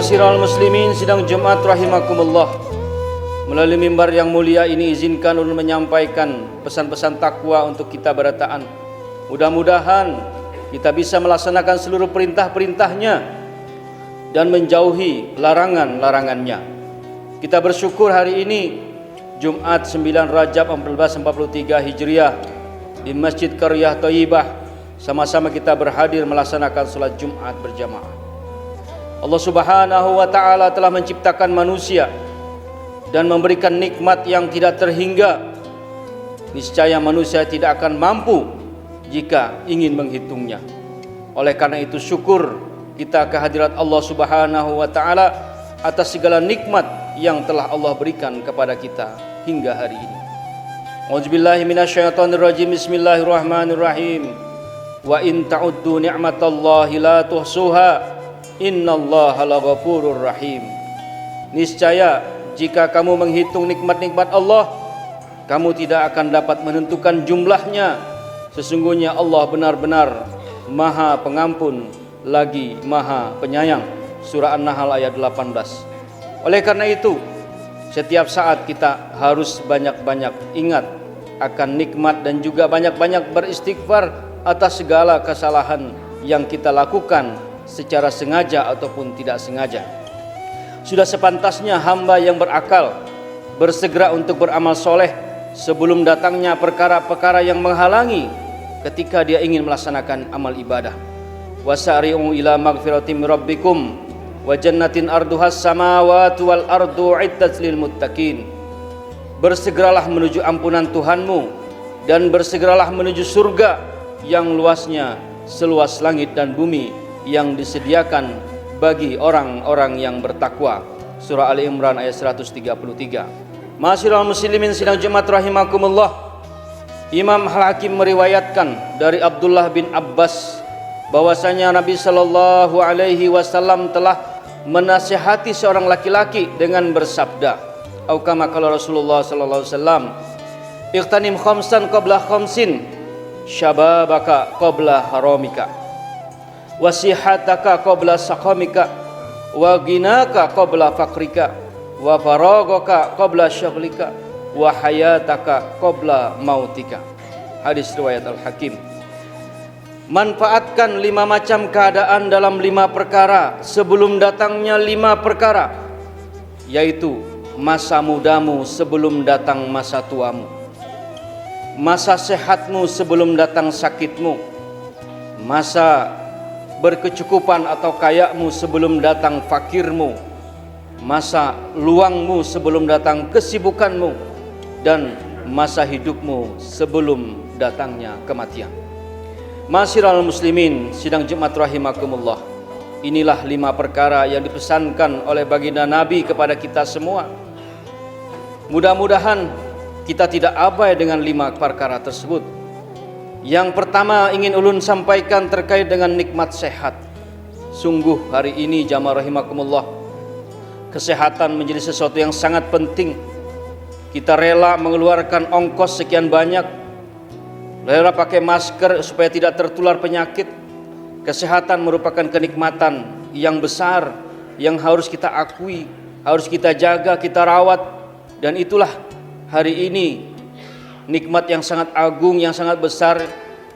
Ma'asyiral muslimin, sidang Jumat rahimakumullah. Melalui mimbar yang mulia ini izinkan ulun menyampaikan pesan-pesan takwa untuk kita berataan. Mudah-mudahan kita bisa melaksanakan seluruh perintah-perintahnya dan menjauhi larangan-larangannya. Kita bersyukur hari ini Jumat 9 Rajab 1443 Hijriah di Masjid Qaryah Thayyibah, sama-sama kita berhadir melaksanakan salat Jumat berjamaah. Allah Subhanahu wa taala telah menciptakan manusia dan memberikan nikmat yang tidak terhingga. Niscaya manusia tidak akan mampu jika ingin menghitungnya. Oleh karena itu syukur kita kehadirat Allah Subhanahu wa taala atas segala nikmat yang telah Allah berikan kepada kita hingga hari ini. Auzubillahi minasyaitonirrajim. Bismillahirrahmanirrahim. Wa in ta'uddu ni'matallahi la tuhsuha innallaha laghafurur rahim. Niscaya jika kamu menghitung nikmat-nikmat Allah, kamu tidak akan dapat menentukan jumlahnya. Sesungguhnya Allah benar-benar Maha Pengampun lagi Maha Penyayang. Surah An-Nahl ayat 18. Oleh karena itu, setiap saat kita harus banyak-banyak ingat akan nikmat dan juga banyak-banyak beristighfar atas segala kesalahan yang kita lakukan secara sengaja ataupun tidak sengaja. Sudah sepantasnya hamba yang berakal bersegera untuk beramal soleh sebelum datangnya perkara-perkara yang menghalangi ketika dia ingin melaksanakan amal ibadah. Wasari'u ila magfiratim rabbikum wa jannatin arduhas samawati wal ardu iddat lil muttaqin. Bersegeralah menuju ampunan Tuhanmu dan bersegeralah menuju surga yang luasnya seluas langit dan bumi, yang disediakan bagi orang-orang yang bertakwa. Surah Ali Imran ayat 133. Ma'asyiral muslimin sidang Jumat rahimakumullah. Imam Al-Hakim meriwayatkan dari Abdullah bin Abbas bahwasanya Nabi sallallahu alaihi wasallam telah menasihati seorang laki-laki dengan bersabda, atau kama qala Rasulullah sallallahu alaihi wasallam, "Ightanim khamsan qabla khamsin, syababaka qabla haramika, wasihataka qabla saqamika, wa ginaka qabla fakrika, wa faragaka qabla syaghlika, wa hayataka qabla mautika." Hadis riwayat Al-Hakim. Manfaatkan 5 macam keadaan dalam 5 perkara sebelum datangnya 5 perkara, yaitu masa mudamu sebelum datang masa tuamu, masa sehatmu sebelum datang sakitmu, masa berkecukupan atau kayamu sebelum datang fakirmu, masa luangmu sebelum datang kesibukanmu, dan masa hidupmu sebelum datangnya kematian. Ma'asyiral muslimin, sidang Jumat rahimakumullah. Inilah 5 perkara yang dipesankan oleh baginda Nabi kepada kita semua. Mudah-mudahan kita tidak abai dengan 5 perkara tersebut. Yang pertama ingin ulun sampaikan terkait dengan nikmat sehat. Sungguh hari ini jamaah rahimakumullah, kesehatan menjadi sesuatu yang sangat penting. Kita rela mengeluarkan ongkos sekian banyak, rela pakai masker supaya tidak tertular penyakit. Kesehatan merupakan kenikmatan yang besar yang harus kita akui, harus kita jaga, kita rawat. Dan itulah hari ini nikmat yang sangat agung, yang sangat besar,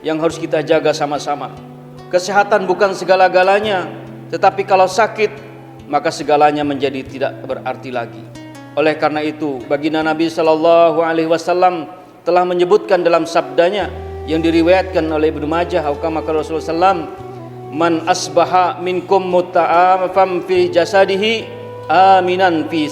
yang harus kita jaga sama-sama. Kesehatan bukan segala-galanya, tetapi kalau sakit maka segalanya menjadi tidak berarti lagi. Oleh karena itu baginda Nabi sallallahu alaihi wasallam telah menyebutkan dalam sabdanya yang diriwayatkan oleh Ibnu Majah, atau kama qala Rasulullah sallam, "Man asbaha minkum muta'afam fi jasadihi aminan fi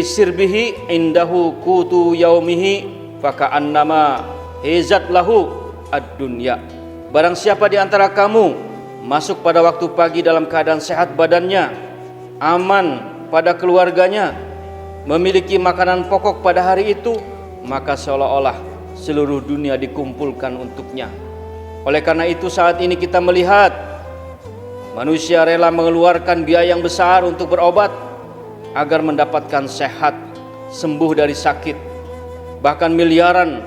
sirbihi indahu kutu yaumihi faka'annama hizat lahu ad-dunya." Barang siapa di antara kamu masuk pada waktu pagi dalam keadaan sehat badannya, aman pada keluarganya, memiliki makanan pokok pada hari itu, maka seolah-olah seluruh dunia dikumpulkan untuknya. Oleh karena itu saat ini kita melihat manusia rela mengeluarkan biaya yang besar untuk berobat agar mendapatkan sehat, sembuh dari sakit. Bahkan miliaran,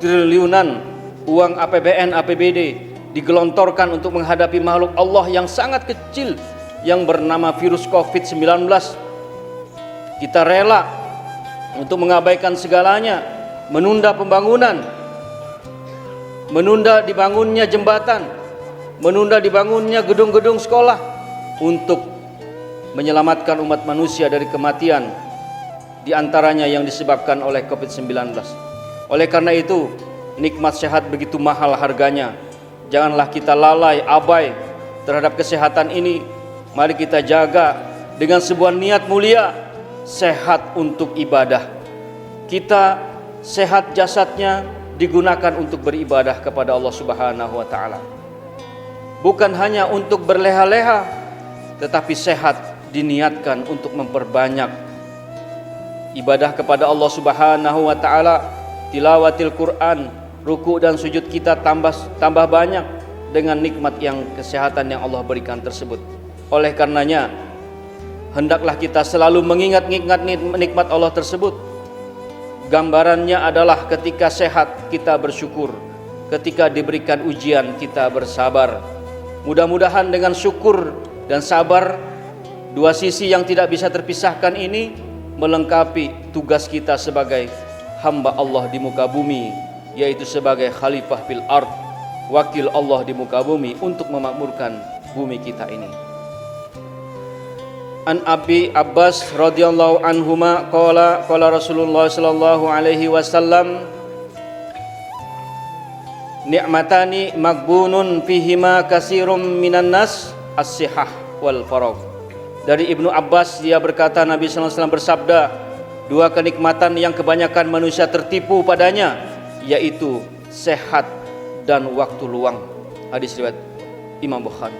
triliunan uang APBN, APBD digelontorkan untuk menghadapi makhluk Allah yang sangat kecil yang bernama virus COVID-19. Kita rela untuk mengabaikan segalanya, menunda pembangunan, menunda dibangunnya jembatan, menunda dibangunnya gedung-gedung sekolah untuk menyelamatkan umat manusia dari kematian, di antaranya yang disebabkan oleh COVID-19. Oleh karena itu, nikmat sehat begitu mahal harganya. Janganlah kita lalai, abai terhadap kesehatan ini. Mari kita jaga dengan sebuah niat mulia, sehat untuk ibadah. Kita sehat jasadnya digunakan untuk beribadah kepada Allah Subhanahu wa taala. Bukan hanya untuk berleha-leha, tetapi sehat diniatkan untuk memperbanyak ibadah kepada Allah Subhanahu wa taala, tilawatil Quran, ruku dan sujud kita tambah banyak dengan nikmat yang kesehatan yang Allah berikan tersebut. Oleh karenanya, hendaklah kita selalu mengingat-ingat nikmat Allah tersebut. Gambarannya adalah ketika sehat kita bersyukur, ketika diberikan ujian kita bersabar. Mudah-mudahan dengan syukur dan sabar, dua sisi yang tidak bisa terpisahkan ini melengkapi tugas kita sebagai hamba Allah di muka bumi, yaitu sebagai khalifah fil ard, wakil Allah di muka bumi untuk memakmurkan bumi kita ini. An Abi Abbas radhiyallahu anhuma qala Rasulullah sallallahu alaihi wasallam, ni'matani maghbunun fihima katsirum minan nas, as-sihah wal faragh. Dari Ibnu Abbas, dia berkata, Nabi sallallahu alaihi wasallam bersabda, dua kenikmatan yang kebanyakan manusia tertipu padanya, yaitu sehat dan waktu luang. Hadis riwayat Imam Bukhari.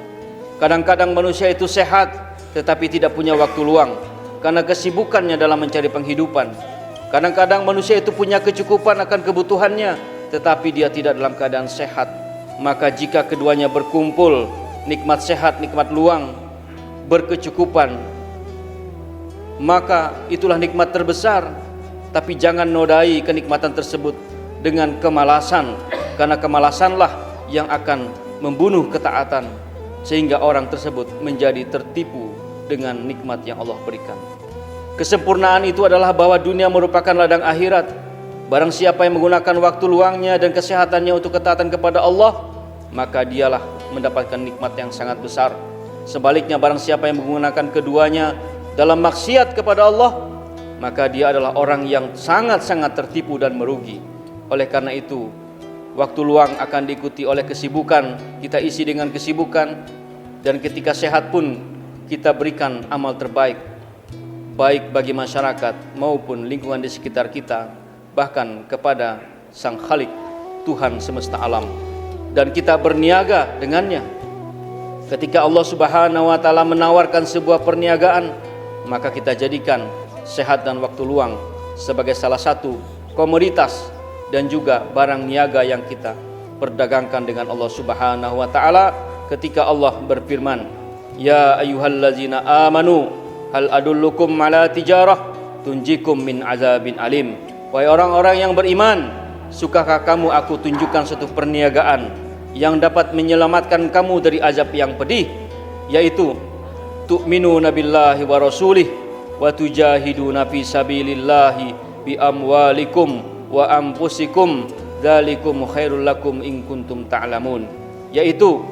Kadang-kadang manusia itu sehat tetapi tidak punya waktu luang karena kesibukannya dalam mencari penghidupan. Kadang-kadang manusia itu punya kecukupan akan kebutuhannya tetapi dia tidak dalam keadaan sehat. Maka jika keduanya berkumpul, nikmat sehat, nikmat luang, berkecukupan, maka itulah nikmat terbesar. Tapi jangan nodai kenikmatan tersebut dengan kemalasan, karena kemalasanlah yang akan membunuh ketaatan, sehingga orang tersebut menjadi tertipu dengan nikmat yang Allah berikan. Kesempurnaan itu adalah bahwa dunia merupakan ladang akhirat. Barang siapa yang menggunakan waktu luangnya dan kesehatannya untuk ketaatan kepada Allah, maka dialah mendapatkan nikmat yang sangat besar. Sebaliknya, barang siapa yang menggunakan keduanya dalam maksiat kepada Allah, maka dia adalah orang yang sangat-sangat tertipu dan merugi. Oleh karena itu, waktu luang akan diikuti oleh kesibukan, kita isi dengan kesibukan, dan ketika sehat pun kita berikan amal terbaik, baik bagi masyarakat maupun lingkungan di sekitar kita, bahkan kepada Sang Khalik, Tuhan semesta alam, dan kita berniaga dengannya. Ketika Allah Subhanahu wa taala menawarkan sebuah perniagaan, maka kita jadikan sehat dan waktu luang sebagai salah satu komoditas dan juga barang niaga yang kita perdagangkan dengan Allah Subhanahu wa taala. Ketika Allah berfirman, ya ayyuhallazina amanu hal adullukum ala tijarah tunjikum min azabin alim. Wahai orang-orang yang beriman, sukakah kamu aku tunjukkan satu perniagaan yang dapat menyelamatkan kamu dari azab yang pedih, yaitu tu'minuna billahi wa rasulih wa tujahiduna fi sabilillahi bi amwalikum wa anfusikum dzalikum khairul lakum in kuntum ta'lamun. Yaitu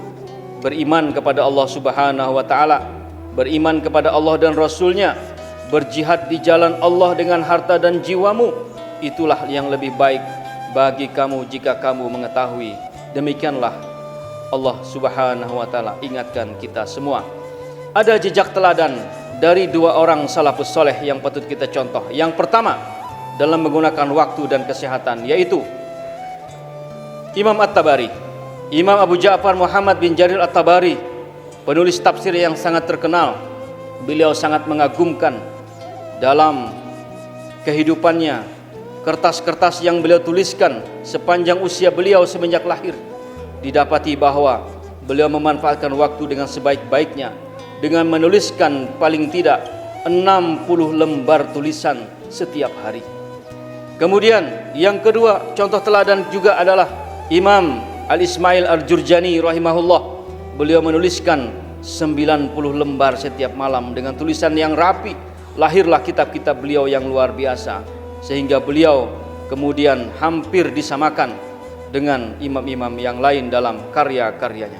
beriman kepada Allah Subhanahu wa taala, beriman kepada Allah dan Rasulnya, berjihad di jalan Allah dengan harta dan jiwamu. Itulah yang lebih baik bagi kamu jika kamu mengetahui. Demikianlah Allah Subhanahu wa taala ingatkan kita semua. Ada jejak teladan dari dua orang salafus soleh yang patut kita contoh. Yang pertama, dalam menggunakan waktu dan kesehatan, yaitu Imam At-Tabari, Imam Abu Ja'far Muhammad bin Jarir At-Tabari, penulis tafsir yang sangat terkenal. Beliau sangat mengagumkan dalam kehidupannya kertas-kertas yang beliau tuliskan sepanjang usia beliau semenjak lahir. Didapati bahwa beliau memanfaatkan waktu dengan sebaik-baiknya dengan menuliskan paling tidak 60 lembar tulisan setiap hari. Kemudian yang kedua, contoh teladan juga adalah Imam Al-Ismail Al-Jurjani rahimahullah, beliau menuliskan 90 lembar setiap malam dengan tulisan yang rapi. Lahirlah kitab-kitab beliau yang luar biasa, sehingga beliau kemudian hampir disamakan dengan imam-imam yang lain dalam karya-karyanya.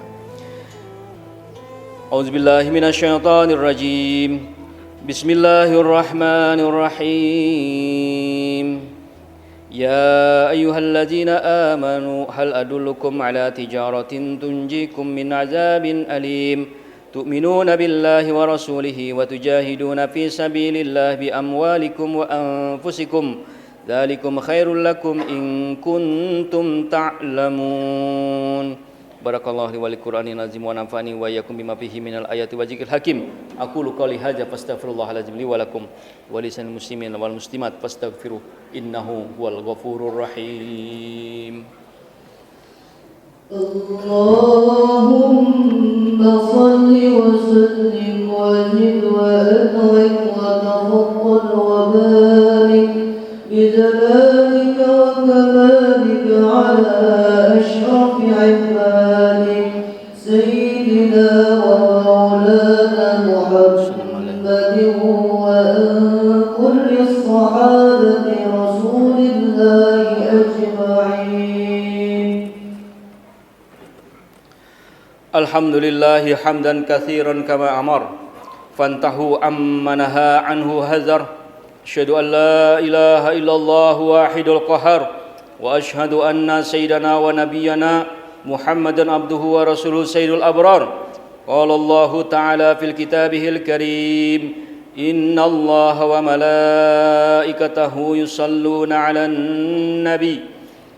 Auzubillahi minasyaitonirrajim. Bismillahirrahmanirrahim. Ya ayyuhalladzina amanu hal adullukum ala tijaratin tunjikum min azabin alim tu'minuna billahi wa rasulihi wa tujahiduna fi sabilillahi bi amwalikum wa anfusikum dzalikum khairul lakum in kuntum ta'lamun. Barakallahu li wa li Qur'anil azim wa nafa'ani wa iyyakum bima fihi minal ayati wa dzikril hakim. Aqulu qouli hadza fastaghfirullahal azim li wa lakum wa lisanil muslimin wal muslimat fastaghfiruh innahu huwal ghafurur rahim. Allahumma salli wa sallim wa zid wa an'im wa tafaddal wa barik bi jalalika wa kamalika ala ashrafil ibadik sayyidina wa maulana Muhammadin wa kulli sahabati rasulillahi ajma'in. Alhamdulillahi hamdan katsiran kama amar fantahu amma naha anhu hazar. Asyhadu an la ilaha illallah wahidul qahar wa asyhadu anna sayyidana wa nabiyyana Muhammadan abduhu wa rasuluhu sayyidul abrar. Qala Allah ta'ala fil kitabihil karim, innallaha wa malaikatahu yusalluna 'alan nabi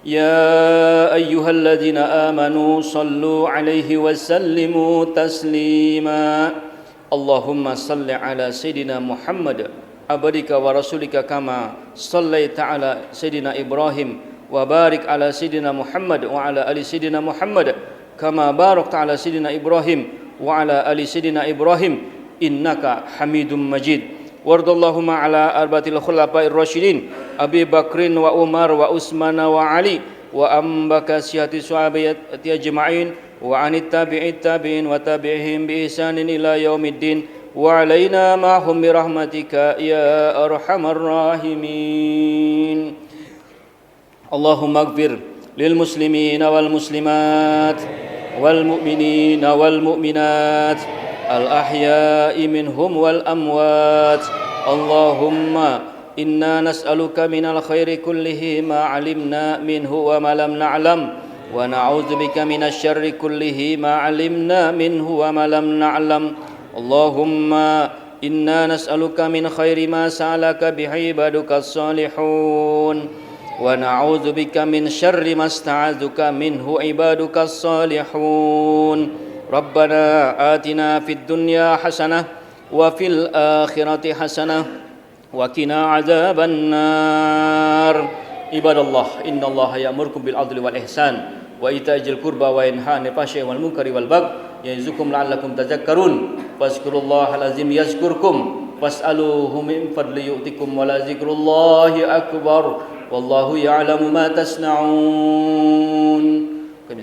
ya ayyuhalladzina amanu sallu 'alaihi wa sallimu taslima. Allahumma salli 'ala sayyidina Muhammad abdika wa rasulika kama sallaita 'ala sayyidina Ibrahim wa barik 'ala sayyidina Muhammad wa 'ala ali sayyidina Muhammad kama barakta 'ala sayyidina Ibrahim wa 'ala ali sayyidina Ibrahim innaka Hamidum Majid. Wardallahumma 'ala arba'atil khulafa'ir rasyidin Abi Bakrin wa Umar wa Utsman wa Ali wa ambaka sihati sahabati ajma'in wa 'anit tabi'it tabi'in wa tabi'ihim bi ihsanin ila yaumiddin wa 'alaina ma'hum bi rahmatika ya arhamar rahimin. Allahumma ighfir lil muslimina wal muslimat wal mu'minina wal mu'minat al ahya'i minhum wal amwat. Allahumma inna nas'aluka minal khairi kullihi ma 'alimna minhu wa ma lam na'lam wa na'udzubika minasy syarri kullihi ma 'alimna minhu wa ma lam na'lam. Allahumma inna nas'aluka min khairi ma sa'alaka bihi ibadukas salihun wa na'udzubika min syarri ma sta'adzuka minhu ibadukas salihun. Rabbana atina fid dunya hasanah wa fil akhirati hasanah wa qina adzaban nar. Ibadallah, innallaha ya'murukum bil 'adli wal ihsan wa ita'il qurba wa yanha 'anil fahsya'i wal munkari wal baghi ya'izukum la'allakum tadhakkarun. Fazkurullahal azim yazkurkum was'aluhu min fadli yu'tikum wa la zikrullahi akbar wallahu ya'lamu ma tasna'un. Kami